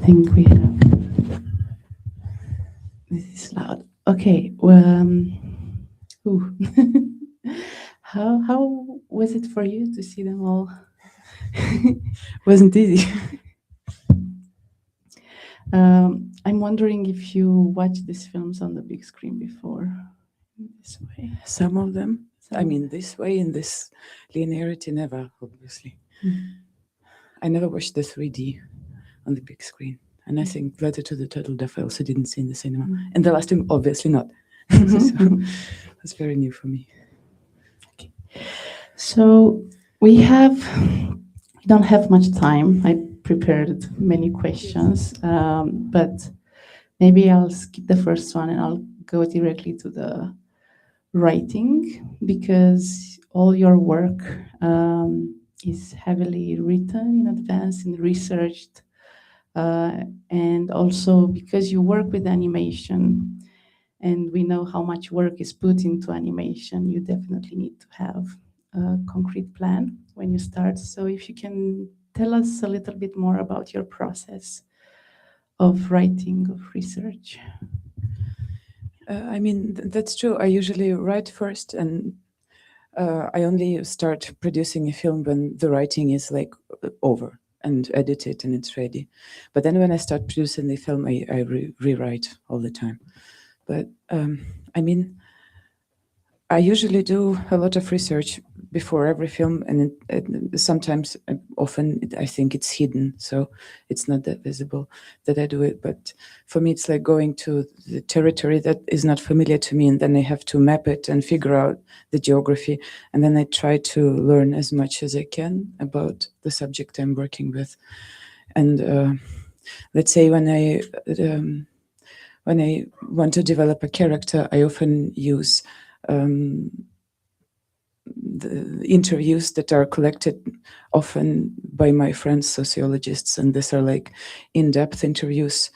think we have. This is loud. Okay. Well, ooh. How was it for you to see them all? Wasn't easy. I'm wondering if you watched these films on the big screen before. This way. Some of them. I mean, this way, in this linearity, never, obviously. I never watched the 3D on the big screen. And I think Letter to the Turtle Dove I also didn't see in the cinema. And the last film, obviously not. So that's very new for me. Okay. So we don't have much time. I prepared many questions, but maybe I'll skip the first one and I'll go directly to the writing, because all your work is heavily written in advance and researched, and also because you work with animation and we know how much work is put into animation, you definitely need to have a concrete plan when you start. So if you can tell us a little bit more about your process of writing, of research. I mean, that's true. I usually write first, and I only start producing a film when the writing is like over and edited and it's ready. But then when I start producing the film, I rewrite all the time. But I mean, I usually do a lot of research before every film, and sometimes, often, I think it's hidden, so it's not that visible that I do it. But for me, it's like going to the territory that is not familiar to me, and then I have to map it and figure out the geography, and then I try to learn as much as I can about the subject I'm working with. And let's say when I want to develop a character, I often use the interviews that are collected often by my friends, sociologists, and these are like in-depth interviews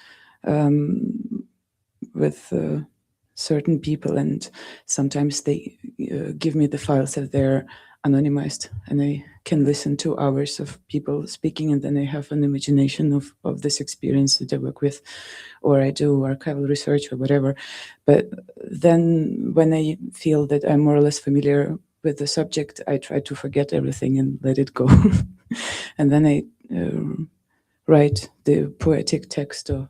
with certain people, and sometimes they give me the files that they're anonymized, and I can listen to hours of people speaking, and then I have an imagination of this experience that I work with, or I do archival research or whatever. But then when I feel that I'm more or less familiar with the subject, I try to forget everything and let it go. And then I write the poetic text or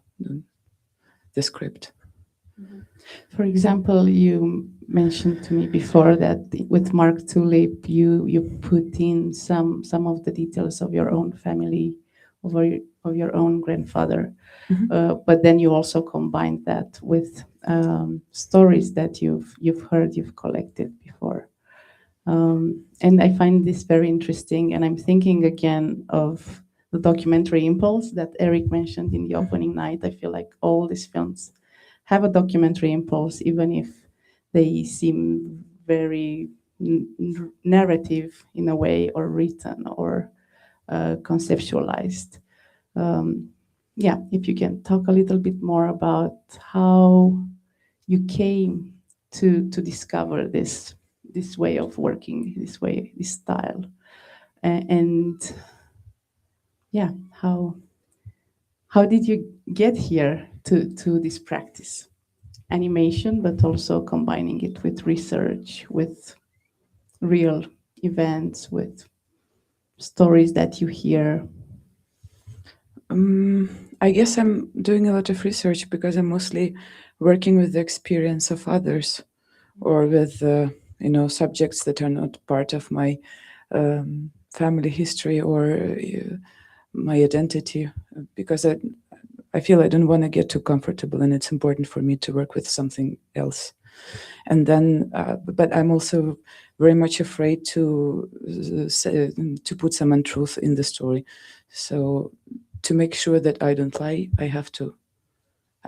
the script. For example, you mentioned to me before that with Mark Tulip, you put in some of the details of your own family, of your own grandfather, but then you also combined that with stories that you've heard, you've collected before. And I find this very interesting, and I'm thinking again of the documentary impulse that Eric mentioned in the opening night. I feel like all these films have a documentary impulse, even if they seem very narrative in a way, or written, or conceptualized. Yeah, if you can talk a little bit more about how you came to discover this way of working, this style, and yeah, how did you get here to this practice, animation, but also combining it with research, with real events, with stories that you hear? I guess I'm doing a lot of research because I'm mostly working with the experience of others, or with subjects that are not part of my family history or my identity, because I feel I don't want to get too comfortable, and it's important for me to work with something else. And then, but I'm also very much afraid to put some untruth in the story. So to make sure that I don't lie, I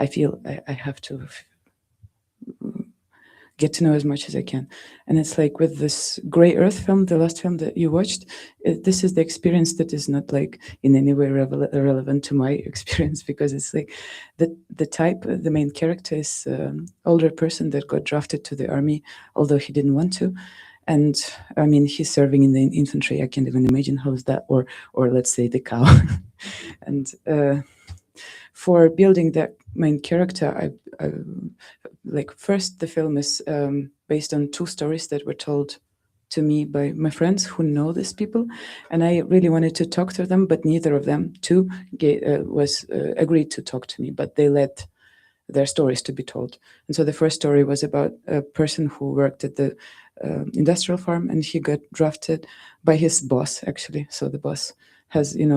feel I have to get to know as much as I can. And it's like with this Grey Earth film, the last film that you watched, this is the experience that is not like in any way relevant to my experience, because it's like the main character is an older person that got drafted to the army, although he didn't want to. And I mean, he's serving in the infantry. I can't even imagine how is that, or let's say the cow. And For building that main character, like first the film is based on 2 stories that were told to me by my friends who know these people, and I really wanted to talk to them, but neither of them was agreed to talk to me, but they let their stories to be told. And so the first story was about a person who worked at the industrial farm, and he got drafted by his boss, actually. So the boss has, he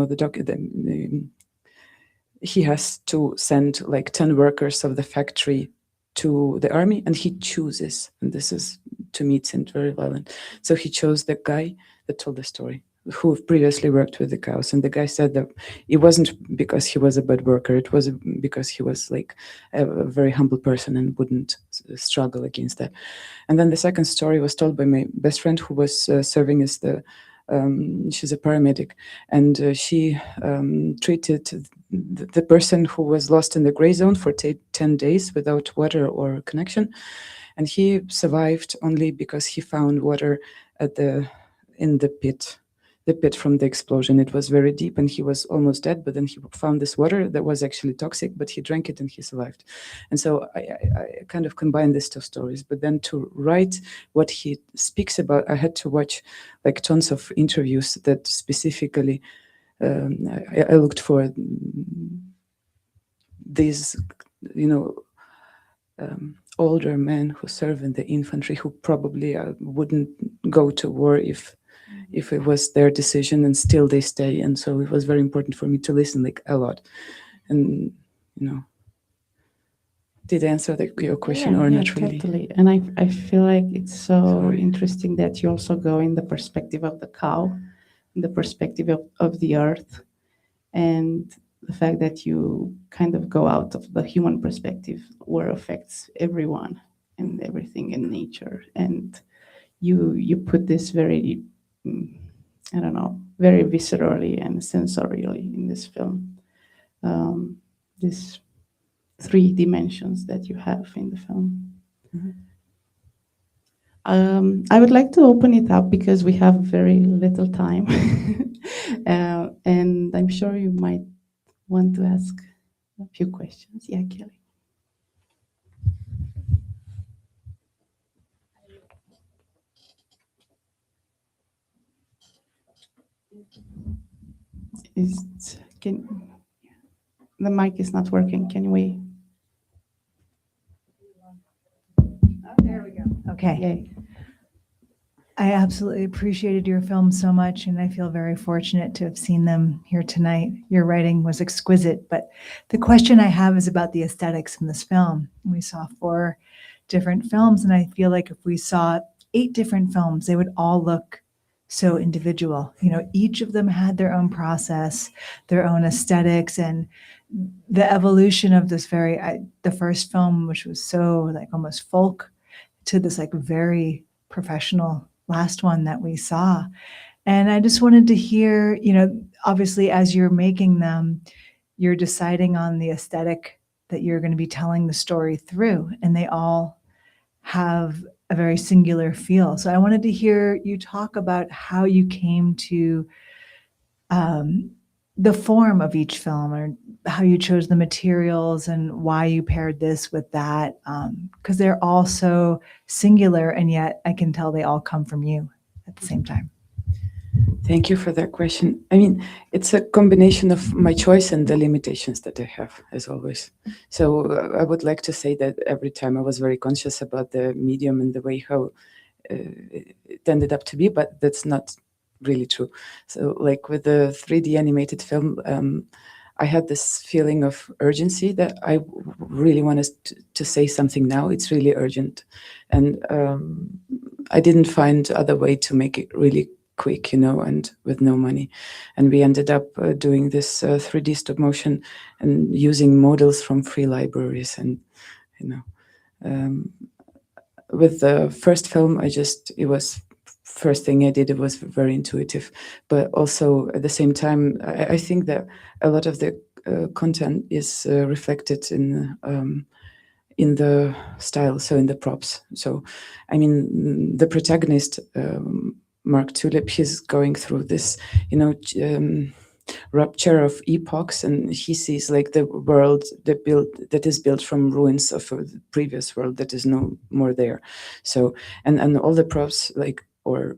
has to send like 10 workers of the factory to the army, and he chooses, and this is, to me, it seemed very violent. So he chose the guy that told the story, who previously worked with the cows. And the guy said that it wasn't because he was a bad worker, it was because he was like a very humble person and wouldn't struggle against that. And then the second story was told by my best friend, who was serving as she's a paramedic, and she treated the person who was lost in the gray zone for 10 days without water or connection. And he survived only because he found water in the pit from the explosion. It was very deep and he was almost dead, but then he found this water that was actually toxic, but he drank it and he survived. And so I kind of combined these 2 stories. But then to write what he speaks about, I had to watch like tons of interviews that specifically I looked for these, older men who serve in the infantry, who probably wouldn't go to war if it was their decision, and still they stay. And so it was very important for me to listen like a lot. And did I answer your question or not really? Totally. And I feel like it's so interesting that you also go in the perspective of the cow, in the perspective of the earth, and the fact that you kind of go out of the human perspective, where it affects everyone and everything in nature. And you put this very, very viscerally and sensorially in this film. These 3 dimensions that you have in the film. Mm-hmm. I would like to open it up because we have very little time. And I'm sure you might want to ask a few questions. Yeah, Kelly. The mic is not working. Can we? Oh, there we go. Okay. Yay. I absolutely appreciated your film so much, and I feel very fortunate to have seen them here tonight. Your writing was exquisite, but the question I have is about the aesthetics in this film. We saw 4 different films, and I feel like if we saw 8 different films, they would all look so individual. Each of them had their own process, their own aesthetics, and the evolution of this the first film, which was so like almost folk, to this like very professional last one that we saw. And I just wanted to hear, obviously as you're making them, you're deciding on the aesthetic that you're going to be telling the story through, and they all have a very singular feel. So I wanted to hear you talk about how you came to the form of each film, or how you chose the materials and why you paired this with that, because they're all so singular, and yet I can tell they all come from you at the same time. Thank you for that question. I mean, it's a combination of my choice and the limitations that I have, as always. So I would like to say that every time I was very conscious about the medium and the way how it ended up to be, but that's not really true. So like with the 3D animated film, I had this feeling of urgency that I really wanted to say something now. It's really urgent. And I didn't find other way to make it really quick, and with no money. And we ended up doing this 3D stop motion and using models from free libraries. And, with the first film, first thing I did, it was very intuitive, but also at the same time, I think that a lot of the content is reflected in the style, so in the props. So, I mean, the protagonist, Mark Tulip, he's going through this, rupture of epochs, and he sees like the world that is built from ruins of a previous world that is no more there. So and all the props, like, or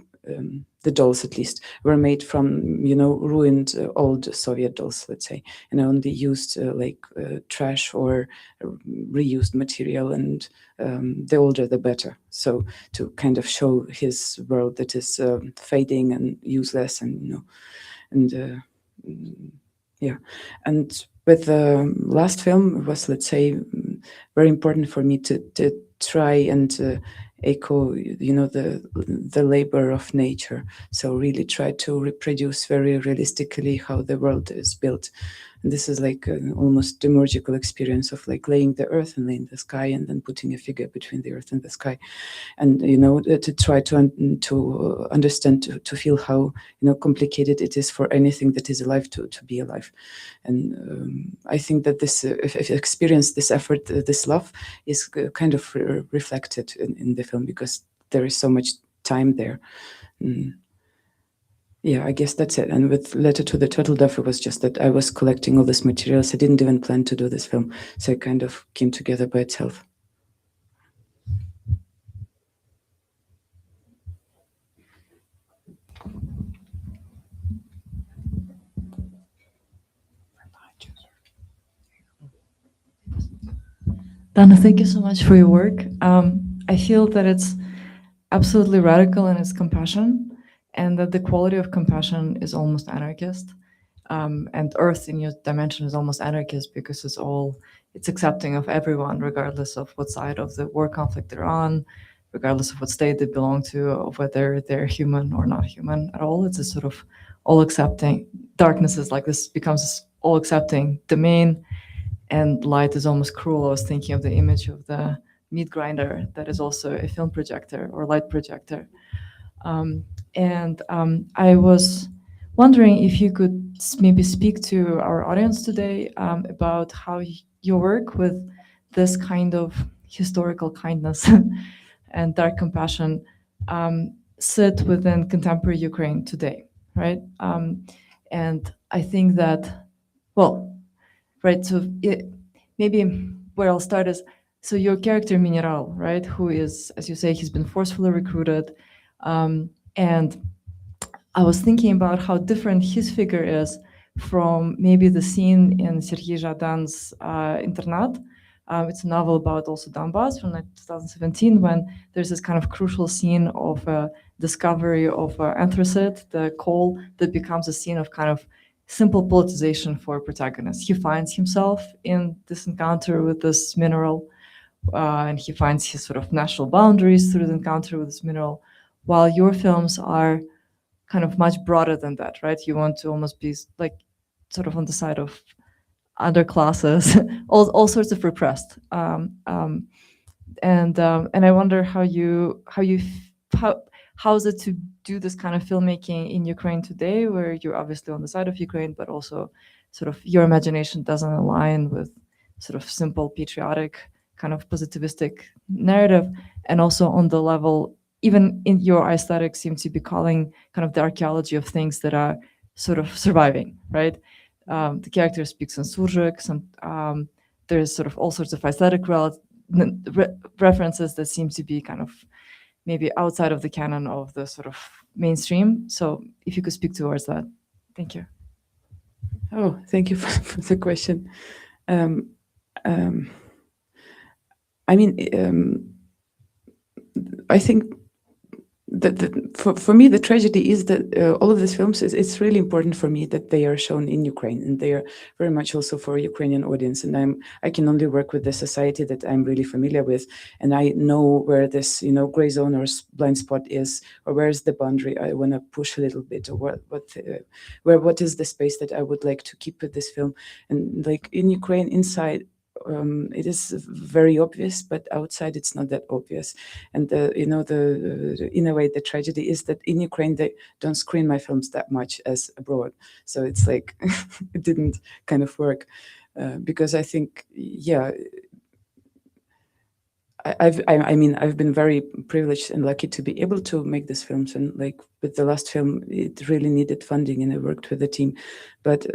the dolls at least, were made from, you know, ruined old Soviet dolls, let's say, and only used trash or reused material, and the older the better. So to kind of show his world that is fading and useless, and you know, and yeah. And with the last film, it was, let's say, very important for me to try and echo, you know, the labor of nature. So really try to reproduce very realistically how the world is built. And this is like an almost demiurgical experience of like laying the earth and laying the sky, and then putting a figure between the earth and the sky, and you know, to try to understand, to feel how, you know, complicated it is for anything that is alive to be alive. And I think that this, if you experience this effort, this love is kind of reflected in the film, because there is so much time there. Yeah, I guess that's it. And with Letter to the Turtle Dove, it was just that I was collecting all these materials. I didn't even plan to do this film, so it kind of came together by itself. Dana, thank you so much for your work. I feel that it's absolutely radical in its compassion, and that the quality of compassion is almost anarchist. And Earth in your dimension is almost anarchist, because it's accepting of everyone, regardless of what side of the war conflict they're on, regardless of what state they belong to, or whether they're human or not human at all. It's a sort of all accepting. Darkness is like this, becomes this all accepting domain, and light is almost cruel. I was thinking of the image of the meat grinder that is also a film projector or light projector. I was wondering if you could maybe speak to our audience today about how your work with this kind of historical kindness and dark compassion sit within contemporary Ukraine today, right? And I think that, well, right, so maybe where I'll start is, so your character Mineral, right, who is, as you say, he's been forcefully recruited, and I was thinking about how different his figure is from maybe the scene in Sergei Zhadan's Internat. It's a novel about also Donbas from 2017, when there's this kind of crucial scene of discovery of anthracite, the coal, that becomes a scene of kind of simple politicization for protagonists. He finds himself in this encounter with this mineral, and he finds his sort of national boundaries through the encounter with this mineral, while your films are kind of much broader than that, right? You want to almost be like sort of on the side of underclasses, all sorts of repressed. And I wonder how is it to do this kind of filmmaking in Ukraine today, where you're obviously on the side of Ukraine, but also sort of your imagination doesn't align with sort of simple patriotic kind of positivistic narrative, and also on the level, even in your aesthetic seems to be calling kind of the archaeology of things that are sort of surviving, right? The character speaks in Surjik, there's sort of all sorts of aesthetic references that seem to be kind of maybe outside of the canon of the sort of mainstream. So if you could speak towards that. Thank you. Oh, thank you for the question. I mean, I think that for me, the tragedy is that all of these films, it's really important for me that they are shown in Ukraine, and they are very much also for a Ukrainian audience. And I can only work with the society that I'm really familiar with, and I know where this, you know, gray zone or blind spot is, or where is the boundary I want to push a little bit, or what is the space that I would like to keep with this film. And like in Ukraine, inside, it is very obvious, but outside it's not that obvious. And you know, in a way, the tragedy is that in Ukraine they don't screen my films that much as abroad. So it's like it didn't kind of work, because I think, yeah, I've been very privileged and lucky to be able to make these films, and like with the last film, it really needed funding, and I worked with the team. But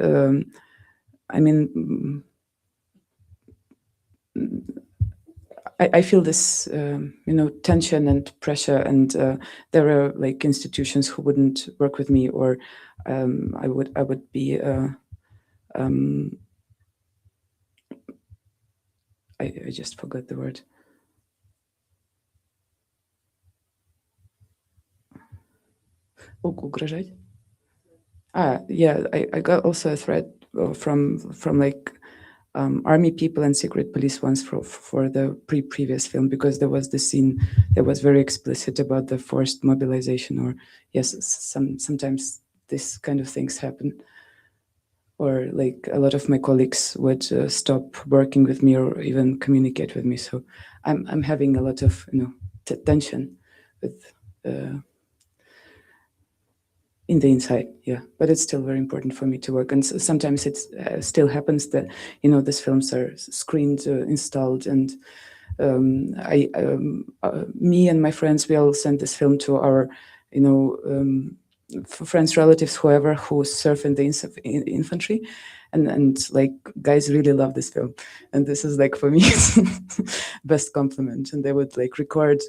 I mean, I feel this, tension and pressure, and there are like institutions who wouldn't work with me, or I would be. I just forgot the word. Угрожать? Yeah, I got also a threat from like army people and secret police once for the previous film, because there was this scene that was very explicit about the forced mobilization, or yes, sometimes this kind of things happen, or like a lot of my colleagues would stop working with me or even communicate with me. So I'm having a lot of tension with in the inside, yeah. But it's still very important for me to work, and sometimes it still happens that these films are screened, installed, and me and my friends, we all send this film to our friends, relatives, whoever who serve in the infantry, and like guys really love this film, and this is like for me best compliment. And they would like record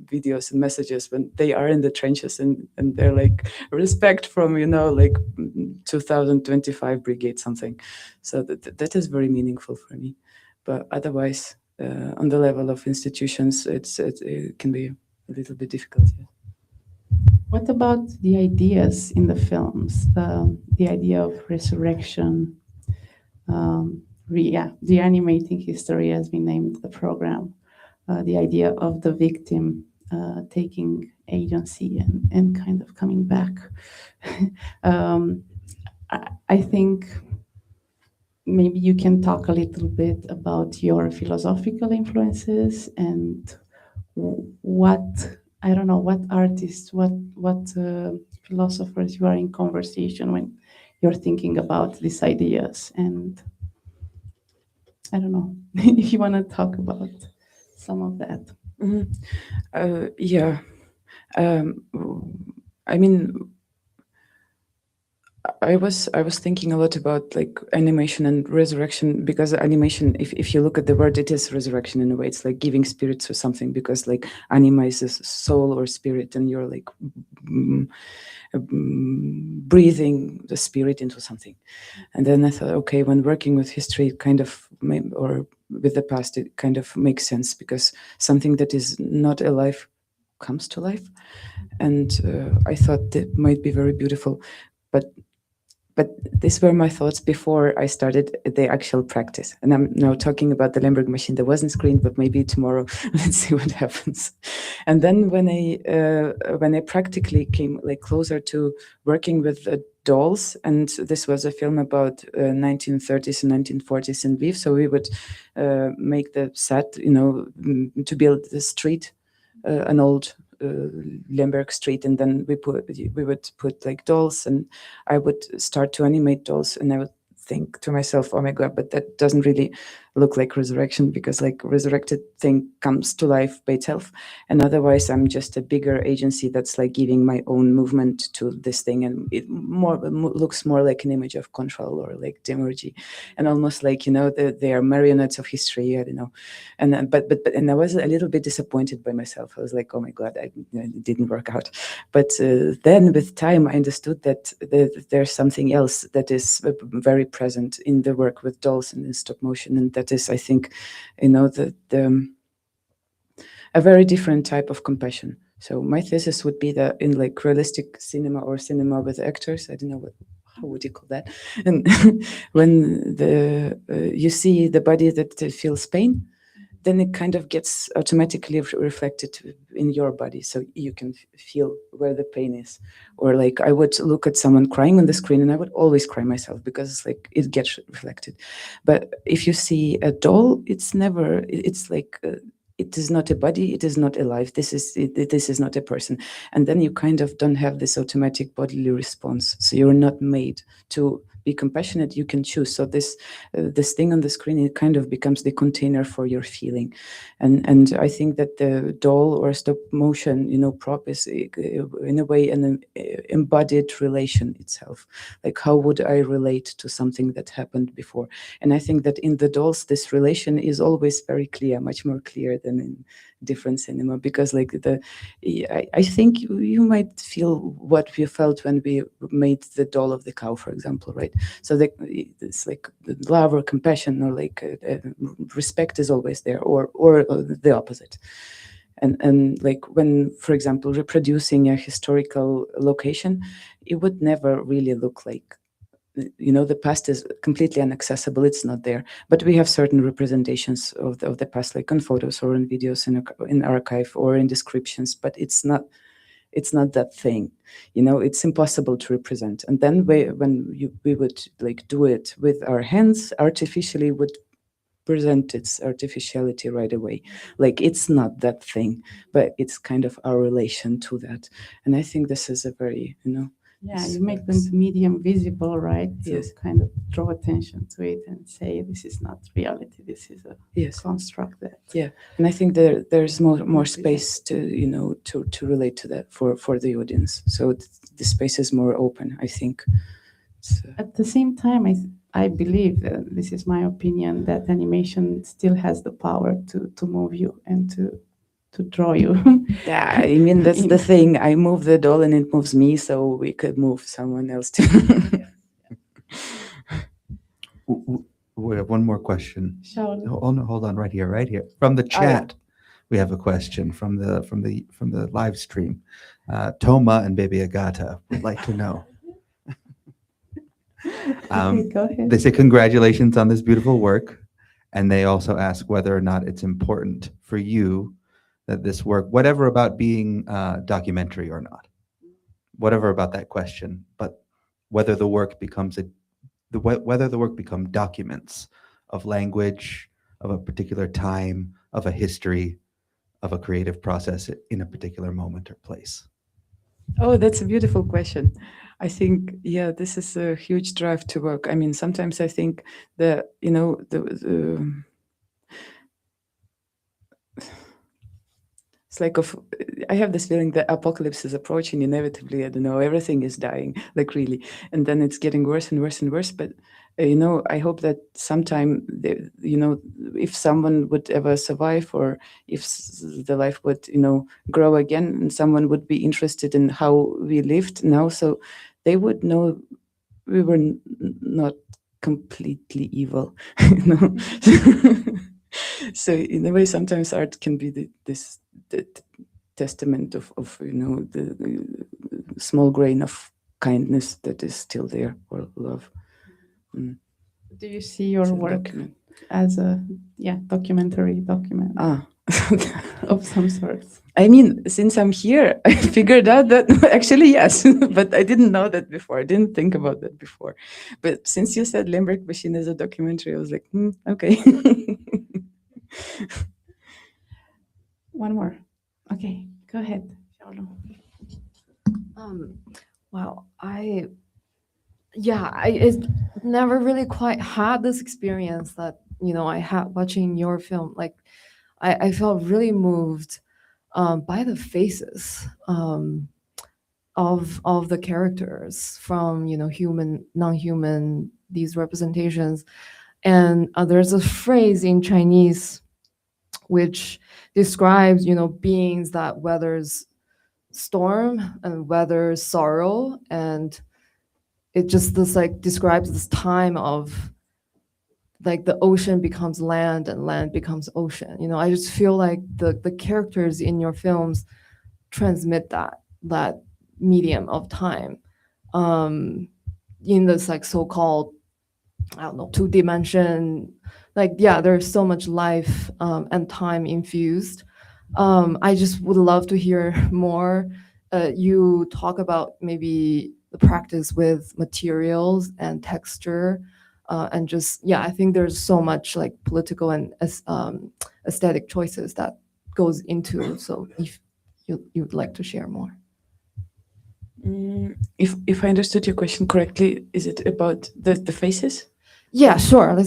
videos and messages when they are in the trenches, and they're like, respect from 2025 brigade something. So that is very meaningful for me. But otherwise, on the level of institutions, it can be a little bit difficult. Yeah. What about the ideas in the films? The idea of resurrection, reanimating history has been named the program. The idea of the victim taking agency and kind of coming back. I think maybe you can talk a little bit about your philosophical influences and what artists, what philosophers you are in conversation when you're thinking about these ideas. And I don't know if you want to talk about some of that. Mm-hmm. Yeah. I mean, I was thinking a lot about like animation and resurrection, because animation, if you look at the word, it is resurrection in a way. It's like giving spirit to something, because like anima is a soul or spirit, and you're like breathing the spirit into something. And then I thought, okay, when working with history, kind of, or with the past, it kind of makes sense, because something that is not alive comes to life. And I thought that might be very beautiful. But these were my thoughts before I started the actual practice. And I'm now talking about the Lemberg machine that wasn't screened, but maybe tomorrow, let's see what happens. And then when I practically came like closer to working with dolls, and this was a film about 1930s and 1940s in Lviv. So we would make the set, to build the street, an old Lemberg street, and then we would put like dolls, and I would start to animate dolls, and I would think to myself, oh my god, but that doesn't really look like resurrection, because like resurrected thing comes to life by itself, and otherwise I'm just a bigger agency that's like giving my own movement to this thing, and it looks more like an image of control, or like demiurgy, and almost like they are marionettes of history. I don't know, and but I was a little bit disappointed by myself. I was like, oh my god, it didn't work out. But then with time I understood that there's something else that is very present in the work with dolls and in stop motion, and that is, I think, a very different type of compassion. So my thesis would be that in like realistic cinema, or cinema with actors, I don't know how would you call that, and when you see the body that feels pain, then it kind of gets automatically reflected in your body, so you can feel where the pain is. Or like I would look at someone crying on the screen, and I would always cry myself, because it's like it gets reflected. But if you see a doll, it's like it is not a body, it is not alive, this is not a person. And then you kind of don't have this automatic bodily response, so you're not made to be compassionate, you can choose. So this thing on the screen, it kind of becomes the container for your feeling. And I think that the doll or stop motion, prop is in a way an embodied relation itself. Like, how would I relate to something that happened before? And I think that in the dolls, this relation is always very clear, much more clear than in different cinema, because like I think you might feel what we felt when we made the doll of the cow, for example, right? So it's like the love or compassion or like respect is always there, or the opposite. And like when, for example, reproducing a historical location, it would never really look like, the past is completely inaccessible, it's not there, but we have certain representations of the past, like on photos or in videos in archive or in descriptions, but it's not that thing, it's impossible to represent. And then we would like do it with our hands artificially, would present its artificiality right away. Like, it's not that thing, but it's kind of our relation to that. And I think this is a very, Yeah, you make the medium visible, right? Yes. To kind of draw attention to it and say, this is not reality, this is a Yes. construct that. Yeah, and I think there's more space to to relate to that for the audience. So the space is more open, I think. So, At the same time, I believe, this is my opinion, that animation still has the power to move you and to draw you. yeah, I mean, that's the thing. I move the doll and it moves me, so we could move someone else too. We have one more question. Shaul. Oh no, hold on, right here. From the chat, we have a question from the live stream. Toma and Baby Agata would like to know. Okay, go ahead. They say congratulations on this beautiful work, and they also ask whether or not it's important for you that this work, whatever about being documentary or not, whatever about that question, but whether the work becomes whether the work become documents of language, of a particular time, of a history, of a creative process in a particular moment or place. Oh, that's a beautiful question. I think, yeah, this is a huge drive to work. I mean, sometimes I think that, it's like I have this feeling that apocalypse is approaching inevitably. I don't know, everything is dying, like really. And then it's getting worse and worse and worse. But, I hope that sometime, if someone would ever survive, or if the life would, grow again, and someone would be interested in how we lived now, so they would know we were not completely evil, So in a way, sometimes art can be the testament of the small grain of kindness that is still there, or love. Do you see your It's a work document. as a documentary document of some sort? I mean, since I'm here, I figured out that actually, yes, but I didn't know that before. I didn't think about that before. But since you said Limerick Machine is a documentary, I was like, okay. One more. Okay, go ahead, Shaul. Wow, it's never really quite had this experience that I had watching your film. Like, I felt really moved by the faces of the characters, from human, non-human, these representations. And there's a phrase in Chinese which describes beings that weathers storm and weathers sorrow, and it just describes this time of like the ocean becomes land and land becomes ocean. I just feel like the characters in your films transmit that medium of time in this so-called, I don't know, 2D. There's so much life and time infused. I just would love to hear more. You talk about maybe the practice with materials and texture, and I think there's so much political and aesthetic choices that goes into. So if you'd like to share more. If I understood your question correctly, is it about the faces? Yeah, sure. I'm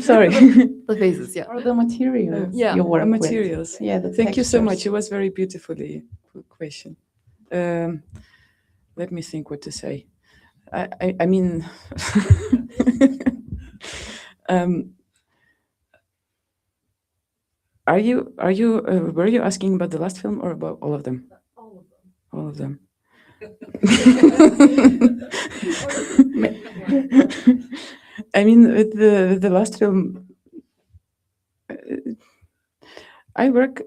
sorry. The faces. Yeah. Or the materials Yeah, you work The with. materials. Yeah, the Thank you so much. textures. It was very beautifully put question. Let me think what to say. I mean, are you were you asking about the last film or about all of them? All of them. I mean, with the last film, I worked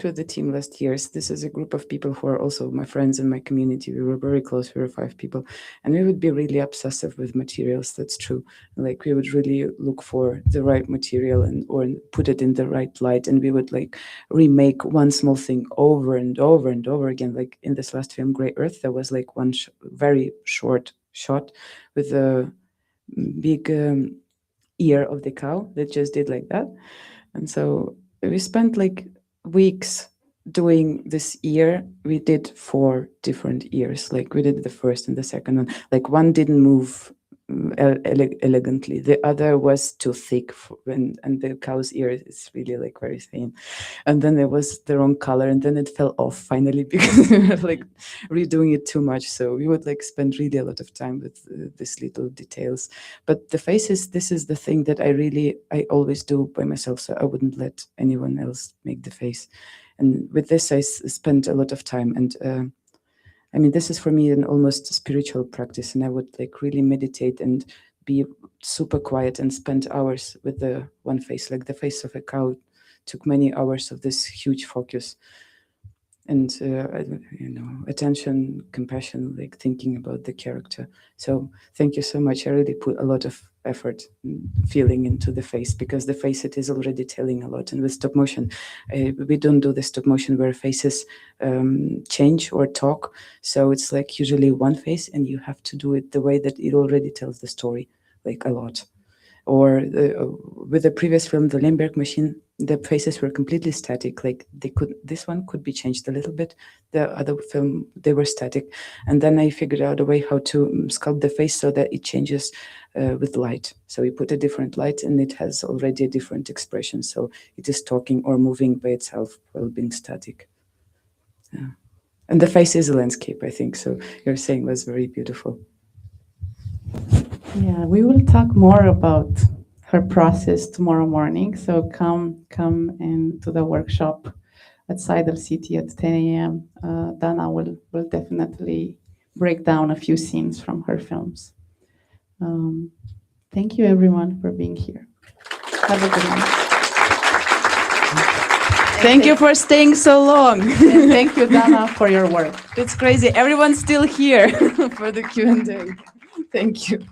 with the team last years. This is a group of people who are also my friends in my community. We were very close. We were 5 people, and we would be really obsessive with materials. That's true. Like we would really look for the right material or put it in the right light, and we would like remake one small thing over and over and over again. Like in this last film, Grey Earth, there was like one very short shot with a big ear of the cow that just did like that, and so we spent like weeks doing this ear. We did 4 different ears. Like we did the first and the second one. Like one didn't move elegantly. The other was too thick, and the cow's ear is really like very thin. And then it was the wrong color, and then it fell off finally because we were like redoing it too much. So we would like spend really a lot of time with these little details. But the faces, this is the thing that I always do by myself. So I wouldn't let anyone else make the face. And with this, I spent a lot of time. And I mean, this is for me an almost spiritual practice. And I would like really meditate and be super quiet and spend hours with the one face. Like the face of a cow took many hours of this huge focus. And, attention, compassion, like thinking about the character. So thank you so much. I really put a lot of effort and feeling into the face, because the face, it is already telling a lot. And with stop motion, we don't do the stop motion where faces change or talk. So it's like usually one face, and you have to do it the way that it already tells the story, like a lot. Or with the previous film, The Limberg Machine, the faces were completely static. Like this one could be changed a little bit. The other film, they were static. And then I figured out a way how to sculpt the face so that it changes with light. So we put a different light, and it has already a different expression. So it is talking or moving by itself while being static. Yeah. And the face is a landscape, I think. So your saying was very beautiful. Yeah, we will talk more about her process tomorrow morning. So come and to the workshop at Seidel City at 10 a.m. Dana will definitely break down a few scenes from her films. Thank you, everyone, for being here. Have a good night. Thank you for staying so long. And thank you, Dana, for your work. It's crazy. Everyone's still here for the Q&A. Thank you.